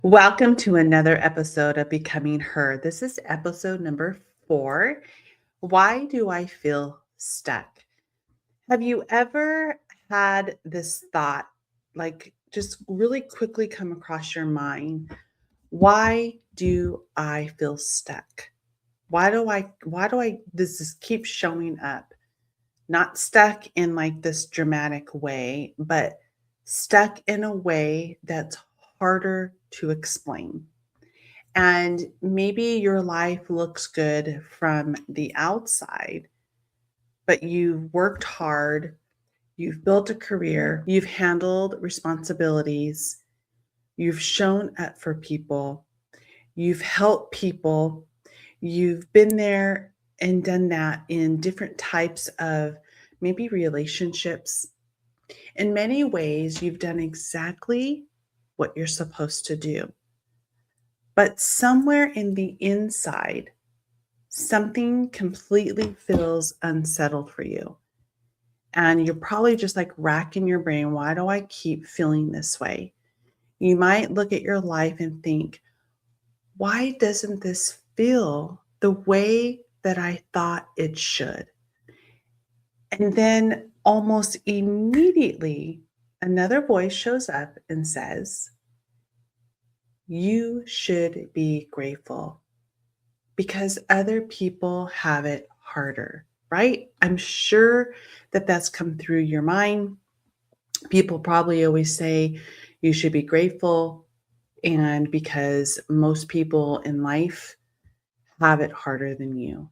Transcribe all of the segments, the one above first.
Welcome to another episode of Becoming Her. This is episode number 4. Why do I feel stuck? Have you ever had this thought, like just really quickly come across your mind? Why do I feel stuck? Why do I this just keeps showing up? Not stuck in like this dramatic way, but stuck in a way that's harder to explain. And maybe your life looks good from the outside, but you've worked hard, you've built a career, you've handled responsibilities, you've shown up for people, you've helped people, you've been there and done that in different types of maybe relationships. In many ways, you've done exactly what you're supposed to do. But somewhere in the inside, something completely feels unsettled for you. And you're probably just like racking your brain. Why do I keep feeling this way? You might look at your life and think, why doesn't this feel the way that I thought it should? And then almost immediately, another voice shows up and says, you should be grateful because other people have it harder, right? I'm sure that that's come through your mind. People probably always say you should be grateful, and because most people in life have it harder than you.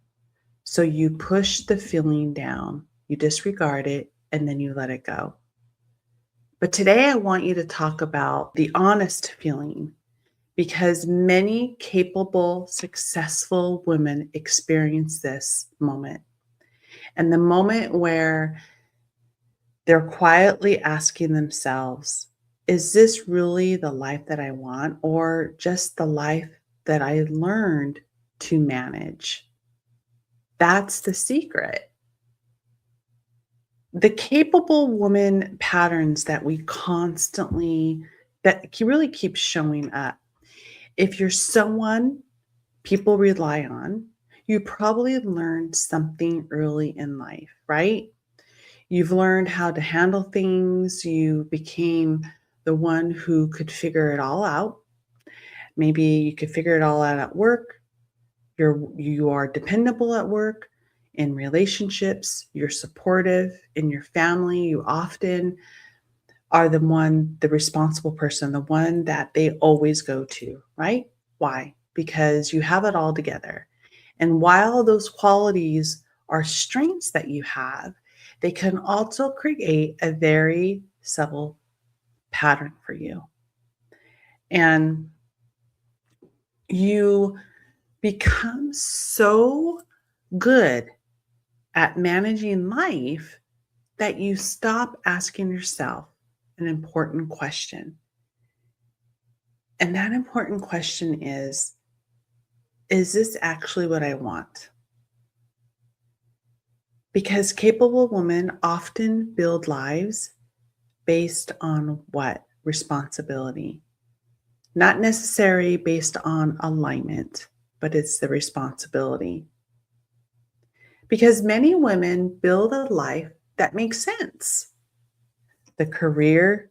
So you push the feeling down, you disregard it, and then you let it go. But today I want you to talk about the honest feeling because many capable, successful women experience this moment. And the moment where they're quietly asking themselves, is this really the life that I want, or just the life that I learned to manage? That's the secret. The capable woman patterns that we constantly, that really keep showing up. If you're someone people rely on, you probably learned something early in life, right? You've learned how to handle things. You became the one who could figure it all out. Maybe you could figure it all out at work. You are dependable at work, in relationships, you're supportive in your family. You often are the responsible person, the one that they always go to, right? Why? Because you have it all together. And while those qualities are strengths that you have, they can also create a very subtle pattern for you. And you become so good at managing life that you stop asking yourself an important question. And that important question is this actually what I want? Because capable women often build lives based on what? Responsibility. Not necessarily based on alignment, but it's the responsibility. Because many women build a life that makes sense. The career,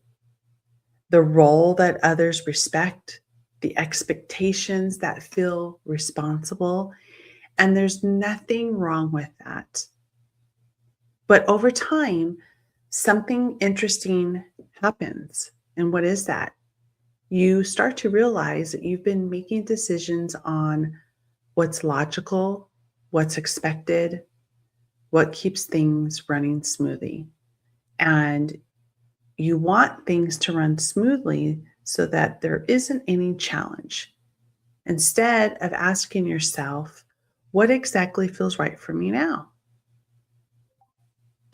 the role that others respect, the expectations that feel responsible, and there's nothing wrong with that. But over time, something interesting happens. And what is that? You start to realize that you've been making decisions on what's logical, what's expected, what keeps things running smoothly. And you want things to run smoothly so that there isn't any challenge. Instead of asking yourself, what exactly feels right for me now?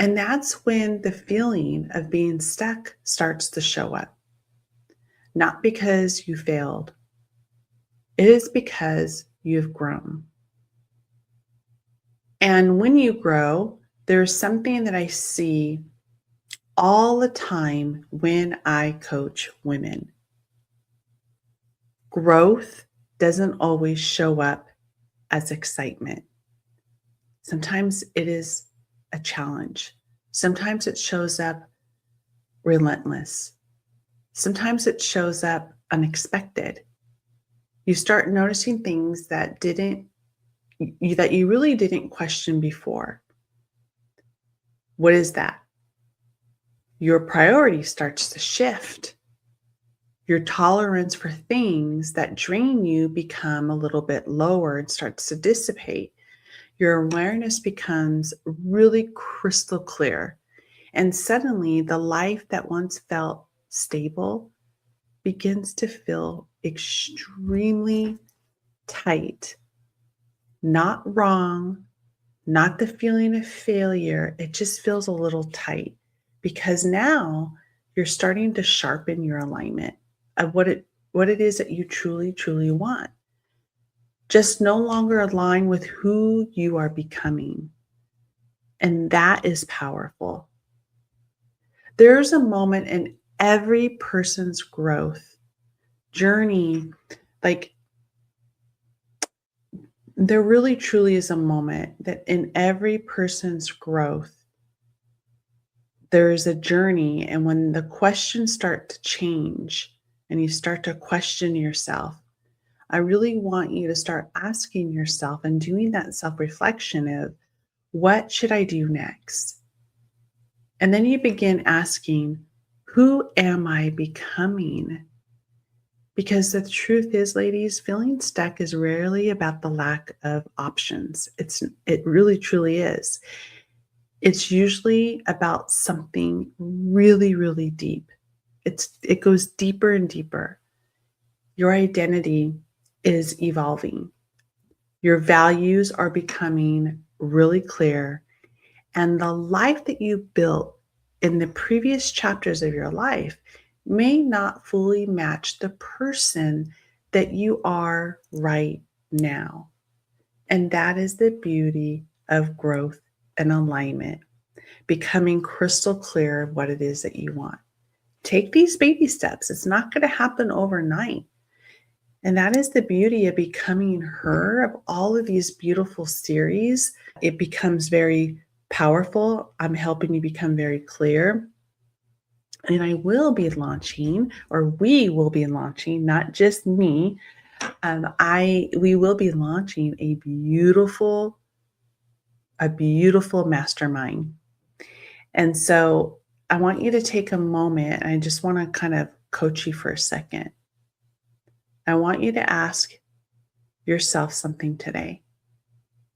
And that's when the feeling of being stuck starts to show up. Not because you failed, it is because you've grown. And when you grow, there's something that I see all the time when I coach women. Growth doesn't always show up as excitement. Sometimes it is a challenge. Sometimes it shows up relentless. Sometimes it shows up unexpected. You start noticing things that you really didn't question before. What is that? Your priority starts to shift. Your tolerance for things that drain you become a little bit lower and starts to dissipate. Your awareness becomes really crystal clear. And suddenly, the life that once felt stable begins to feel extremely tight, not wrong, not the feeling of failure. It just feels a little tight because now you're starting to sharpen your alignment of what it is that you truly, truly want. Just no longer align with who you are becoming. And that is powerful. There's a moment in every person's growth journey, like there really truly is a moment that in every person's growth, there is a journey. And when the questions start to change and you start to question yourself, I really want you to start asking yourself and doing that self reflection of what should I do next? And then you begin asking, who am I becoming? Because the truth is, ladies, feeling stuck is rarely about the lack of options. It really truly is. It's usually about something really, really deep. It goes deeper and deeper. Your identity is evolving. Your values are becoming really clear. And the life that you built in the previous chapters of your life may not fully match the person that you are right now. And that is the beauty of growth and alignment, becoming crystal clear of what it is that you want. Take these baby steps. It's not going to happen overnight. And that is the beauty of becoming her, of all of these beautiful series. It becomes very powerful. I'm helping you become very clear. And I will be launching, or we will be launching, not just me. We will be launching a beautiful mastermind. And so I want you to take a moment, and I just want to kind of coach you for a second. I want you to ask yourself something today.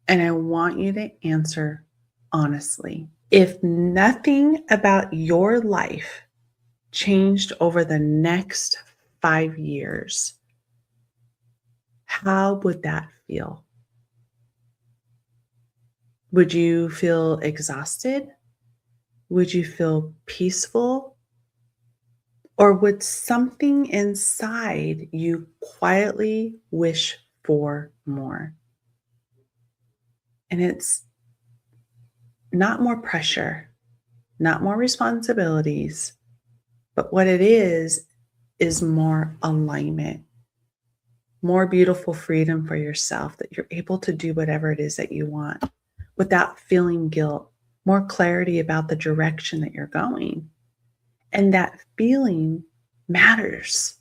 And I want you to answer honestly. If nothing about your life changed over the next 5 years, how would that feel? Would you feel exhausted? Would you feel peaceful? Or would something inside you quietly wish for more? And it's not more pressure, not more responsibilities, but what it is more alignment, more beautiful freedom for yourself, that you're able to do whatever it is that you want without feeling guilt, more clarity about the direction that you're going. And that feeling matters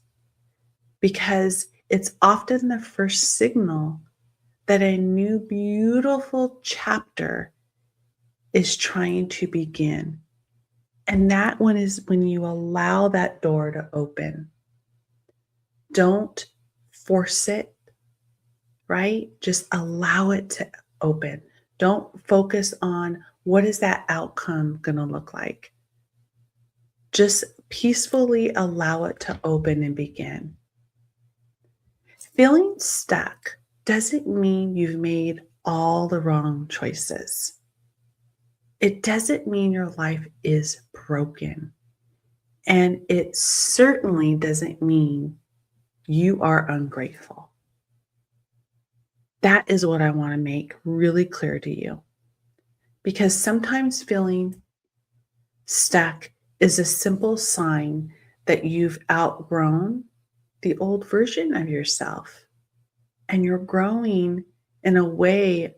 because it's often the first signal that a new beautiful chapter is trying to begin. And that one is when you allow that door to open. Don't force it, right? Just allow it to open. Don't focus on what is that outcome going to look like. Just peacefully allow it to open and begin. Feeling stuck doesn't mean you've made all the wrong choices. It doesn't mean your life is broken. And it certainly doesn't mean you are ungrateful. That is what I want to make really clear to you. Because sometimes feeling stuck is a simple sign that you've outgrown the old version of yourself and you're growing in a way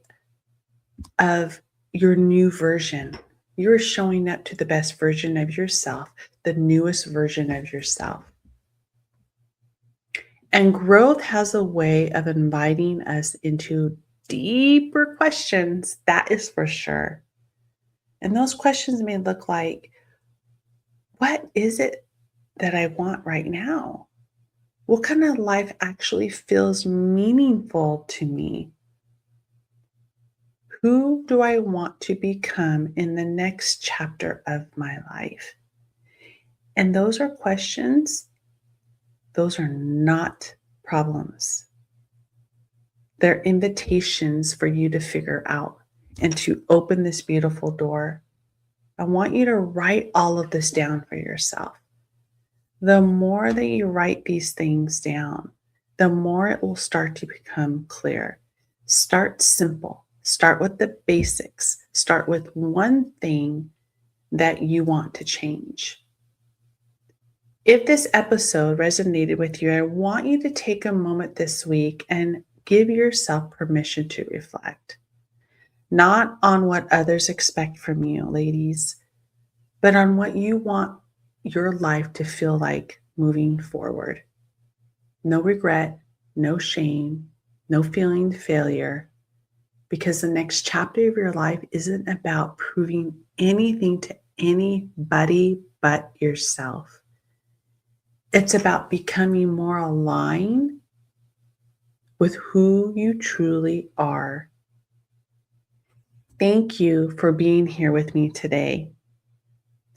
of your new version. You're showing up to the best version of yourself, the newest version of yourself. And growth has a way of inviting us into deeper questions, that is for sure. And those questions may look like, what is it that I want right now? What kind of life actually feels meaningful to me? Who do I want to become in the next chapter of my life? And those are questions, those are not problems. They're invitations for you to figure out and to open this beautiful door. I want you to write all of this down for yourself. The more that you write these things down, the more it will start to become clear. Start simple. Start with the basics. Start with one thing that you want to change. If this episode resonated with you, I want you to take a moment this week and give yourself permission to reflect. Not on what others expect from you, ladies, but on what you want your life to feel like moving forward. No regret, no shame, no feeling failure, because the next chapter of your life isn't about proving anything to anybody but yourself. It's about becoming more aligned with who you truly are. Thank you for being here with me today.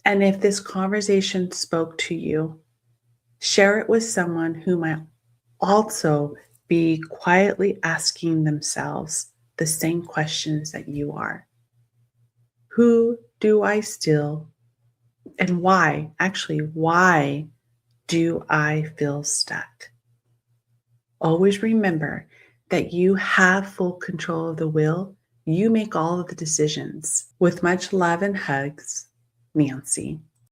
And if this conversation spoke to you, share it with someone who might also be quietly asking themselves the same questions that you are. Who do I still, and why, actually, why do I feel stuck? Always remember that you have full control of the will. You make all of the decisions. With much love and hugs, Nancy.